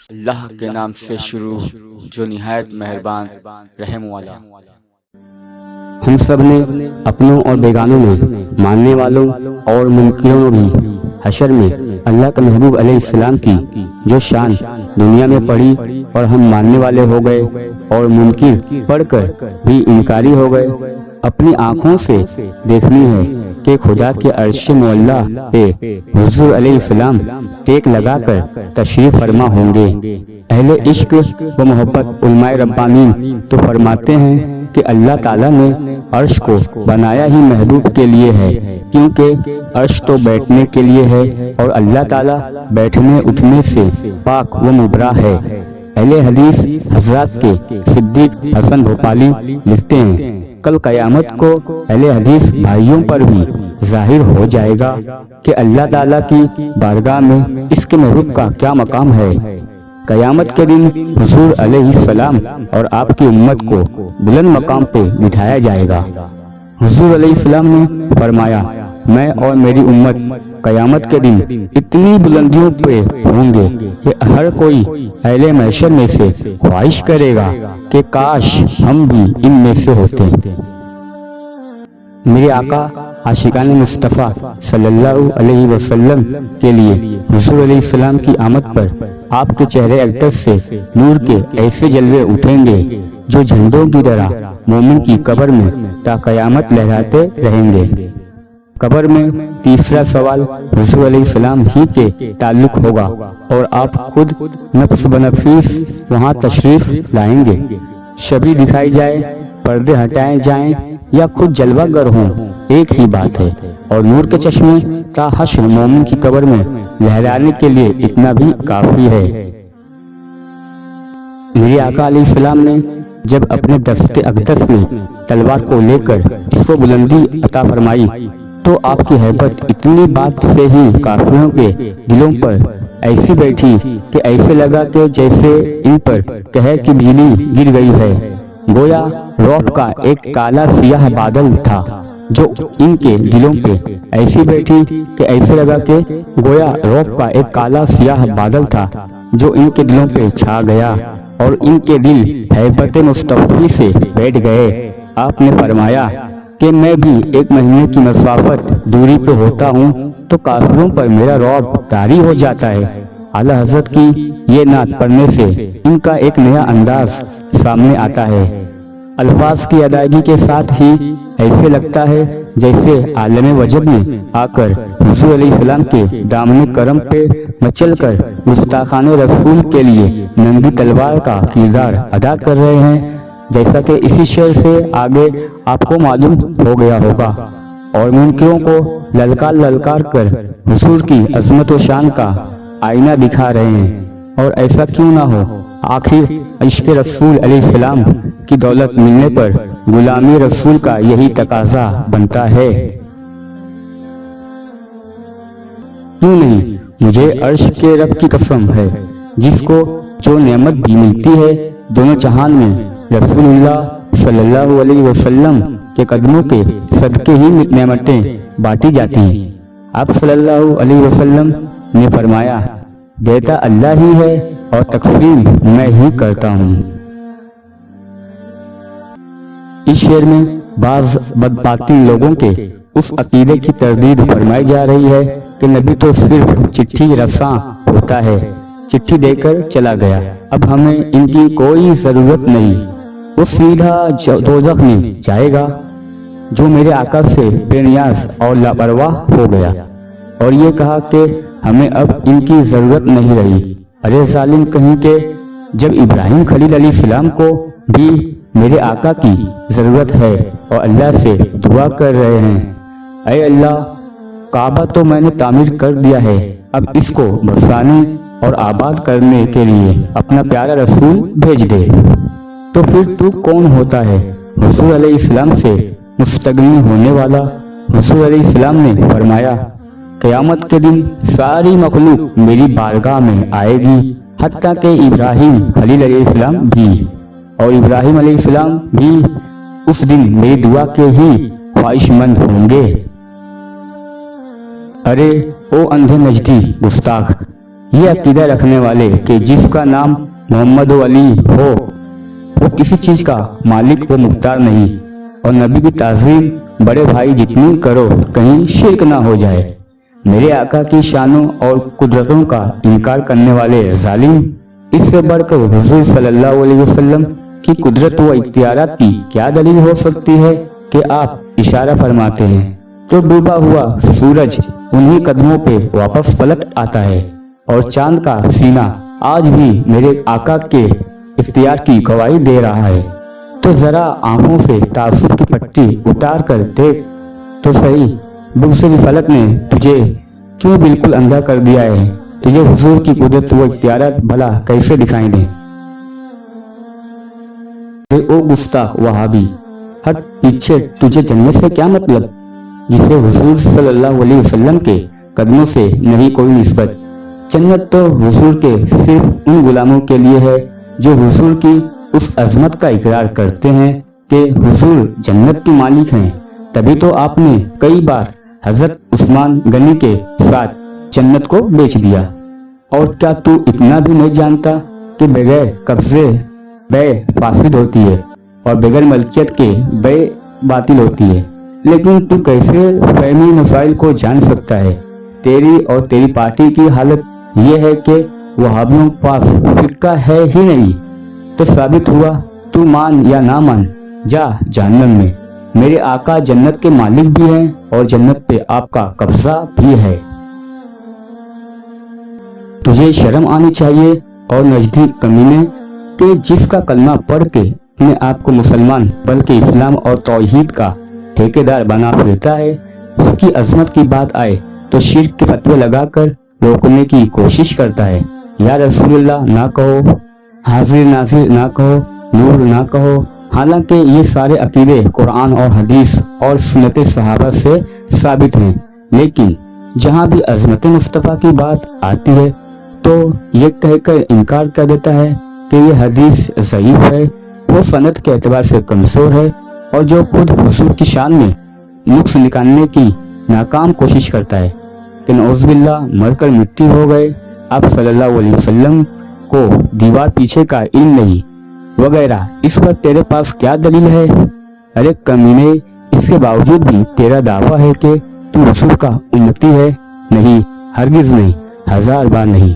اللہ کے نام سے شروع جو نہایت مہربان رحم والا۔ ہم سب نے اپنوں اور بیگانوں میں، ماننے والوں اور منکروں بھی حشر میں اللہ کے محبوب علیہ السلام کی جو شان دنیا میں پڑھی اور ہم ماننے والے ہو گئے اور منکر پڑھ کر بھی انکاری ہو گئے، اپنی آنکھوں سے دیکھنی ہے کہ خدا کے عرش معلیٰ پہ حضور علیہ السلام ٹیک لگا کر تشریف فرما ہوں گے۔ اہل عشق و محبت علماء ربانین تو فرماتے ہیں کہ اللہ تعالیٰ نے عرش کو بنایا ہی محبوب کے لیے ہے، کیونکہ عرش تو بیٹھنے کے لیے ہے اور اللہ تعالیٰ بیٹھنے اٹھنے سے پاک و مبرا ہے۔ اہل حدیث حضرات کے صدیق حسن بھوپالی لکھتے ہیں، کل قیامت کو اہل حدیث بھائیوں پر بھی ظاہر ہو جائے گا کہ اللہ تعالیٰ کی بارگاہ میں اس کے محبوب کا کیا مقام ہے۔ قیامت کے دن حضور علیہ السلام اور آپ کی امت کو بلند مقام پہ بٹھایا جائے گا۔ حضور علیہ السلام نے فرمایا، میں اور میری امت قیامت کے دن اتنی بلندیوں پہ ہوں گے کہ ہر کوئی اہل محشر میں سے خواہش کرے گا کہ کاش ہم بھی ان میں سے ہوتے۔ میرے آقا عاشقان مصطفیٰ صلی اللہ علیہ وسلم کے لیے حضور علیہ السلام کی آمد پر آپ کے چہرے اقدس سے نور کے ایسے جلوے اٹھیں گے جو جھنڈوں کی طرح مومن کی قبر میں تا قیامت لہراتے رہیں گے۔ قبر میں تیسرا سوال حضور علیہ السلام ہی کے تعلق ہوگا اور آپ خود نفس بنفیس وہاں تشریف لائیں گے۔ شبی دکھائی جائے، پردے ہٹائے جائیں یا خود جلوہ گر ہوں، ایک ہی بات ہے، اور نور کے چشمے تا حشر مومن کی قبر میں لہرانے کے لیے اتنا بھی کافی ہے۔ میرے آقا علیہ السلام نے جب اپنے دست اقدس میں تلوار کو لے کر اس کو بلندی عطا فرمائی تو آپ کی ہیبت اتنی بات سے ہی کافروں کے دلوں پر ایسی بیٹھی کہ ایسے لگا کہ جیسے ان پر قہر کی بجلی گر گئی ہے۔ گویا رعب کا ایک کالا سیاہ بادل تھا جو ان کے دلوں پہ ایسی بیٹھی کہ ایسے لگا کہ گویا رعب کا ایک کالا سیاہ بادل تھا جو ان کے دلوں پہ چھا گیا اور ان کے دل ہیبت مصطفی سے بیٹھ گئے۔ آپ نے فرمایا کہ میں بھی ایک مہینے کی مسافت دوری پہ ہوتا ہوں تو کافروں پر میرا رعب طاری ہو جاتا ہے۔ اعلیٰ حضرت کی یہ نعت پڑھنے سے ان کا ایک نیا انداز سامنے آتا ہے۔ الفاظ کی ادائیگی کے ساتھ ہی ایسے لگتا ہے جیسے عالم وجب میں آ کر حضور علیہ السلام کے دامن کرم پہ مچل کر گستاخان رسول کے لیے ننگی تلوار کا کردار ادا کر رہے ہیں، جیسا کہ اسی شعر سے آگے آپ کو معلوم ہو گیا ہوگا، اور منکروں کو للکار للکار کر حضور کی عظمت و شان کا آئینہ دکھا رہے ہیں۔ اور ایسا کیوں نہ ہو، آخر عشق رسول علیہ السلام کی دولت ملنے پر غلامی رسول کا یہی تقاضا بنتا ہے۔ کیوں نہیں، مجھے عرش کے رب کی قسم ہے جس کو جو نعمت بھی ملتی ہے دونوں جہان میں رسول اللہ صلی اللہ علیہ وسلم کے قدموں کے صدقے ہی نعمتیں بانٹی جاتی ہیں۔ آپ صلی اللہ علیہ وسلم نے فرمایا، دیتا اللہ ہی ہے اور تقسیم میں ہی کرتا ہوں۔ اس شعر میں بعض بدباطن لوگوں کے اس عقیدے کی تردید فرمائی جا رہی ہے کہ نبی تو صرف چٹھی رساں ہوتا ہے، چٹھی دے کر چلا گیا، اب ہمیں ان کی کوئی ضرورت نہیں، وہ سیدھا دوزخ میں جائے گا۔ جو میرے آقا سے بے نیاز اور لاپرواہ ہو گیا، اور یہ کہا کہ ہمیں اب ان کی ضرورت نہیں رہی۔ ارے ظالم کہیں کہ جب ابراہیم خلیل علیہ السلام کو بھی میرے آقا کی ضرورت ہے اور اللہ سے دعا کر رہے ہیں، اے اللہ، کعبہ تو میں نے تعمیر کر دیا ہے، اب اس کو بسانے اور آباد کرنے کے لیے اپنا پیارا رسول بھیج دے، تو پھر تو کون ہوتا ہے حضور علیہ السلام سے مستغنی ہونے والا؟ حضور علیہ السلام نے فرمایا، قیامت کے دن ساری مخلوق میری بارگاہ میں آئے گی، حتیٰ کہ ابراہیم خلیل علیہ السلام بھی، اور ابراہیم علیہ السلام بھی اس دن میری دعا کے ہی خواہش مند ہوں گے۔ ارے او اندھے نجدی گستاخ، یہ عقیدہ رکھنے والے کہ جس کا نام محمد و علی ہو وہ کسی چیز کا مالک و مختار نہیں، اور نبی کی تعظیم بڑے بھائی جتنی کرو کہیں شرک نہ ہو جائے۔ میرے آقا کی شانوں اور قدرتوں کا انکار کرنے والے ظالم، اس سے بڑھ کر حضور صلی اللہ علیہ وسلم کی قدرت و اختیارات کی کیا دلیل ہو سکتی ہے کہ آپ اشارہ فرماتے ہیں تو ڈوبا ہوا سورج انہی قدموں پہ واپس پلٹ آتا ہے، اور چاند کا سینہ آج بھی میرے آقا کے اختیار کی گواہی دے رہا ہے۔ تو ذرا آنکھوں سے تعصب کی پٹی اتار کر دیکھ تو صحیح، دوسری فلک نے تجھے کیوں بالکل اندھا کر دیا ہے؟ تجھے حضور کی قدرت و اختیارات بھلا کیسے دکھائیں دیں؟ او گستاخ وہابی، ہٹ پیچھے، تجھے جنت سے کیا مطلب جسے حضور صلی اللہ علیہ وسلم کے قدموں سے نہیں کوئی نسبت؟ جنت تو حضور کے صرف ان غلاموں کے لیے ہے جو حضور کی اس عظمت کا اقرار کرتے ہیں کہ حضور جنت کے مالک ہیں۔ تبھی تو آپ نے کئی بار حضرت عثمان غنی کے ساتھ جنت کو بیچ دیا۔ اور کیا تو اتنا بھی نہیں جانتا کہ بغیر قبضے بے فاسد ہوتی ہے اور بغیر ملکیت کے بے باطل ہوتی ہے؟ لیکن تو کیسے فہمی مسائل کو جان سکتا ہے؟ تیری اور تیری پارٹی کی حالت یہ ہے کہ وہابیوں پاس فقہ ہے ہی نہیں، تو ثابت ہوا، تو مان یا نہ مان، جا جہنم میں۔ میرے آقا جنت کے مالک بھی ہیں اور جنت پہ آپ کا قبضہ بھی ہے۔ تجھے شرم آنی چاہیے اور نزدیک کمینے کہ جس کا کلمہ پڑھ کے اپنے آپ کو مسلمان بلکہ اسلام اور توحید کا ٹھیکیدار بنا پھرتا ہے، اس کی عظمت کی بات آئے تو شرک کے فتوے لگا کر روکنے کی کوشش کرتا ہے۔ یا رسول اللہ نہ کہو، حاضر ناظر نہ کہو، نور نہ کہو، حالانکہ یہ سارے عقیدے قرآن اور حدیث اور سنت صحابہ سے ثابت ہیں، لیکن جہاں بھی عظمت مصطفیٰ کی بات آتی ہے تو یہ کہہ کر انکار کر دیتا ہے کہ یہ حدیث ضعیف ہے، وہ سند کے اعتبار سے کمزور ہے، اور جو خود حضور کی شان میں نقص نکالنے کی ناکام کوشش کرتا ہے کہ نعوذ باللہ مر کر مٹی ہو گئے، آپ صلی اللہ علیہ وسلم کو دیوار پیچھے کا علم نہیں وغیرہ۔ اس پر تیرے پاس کیا دلیل ہے؟ ارے کمینے، اس کے باوجود بھی تیرا دعویٰ ہے کہ تو حضور کا امتی ہے؟ نہیں، ہرگز نہیں، ہزار بار نہیں۔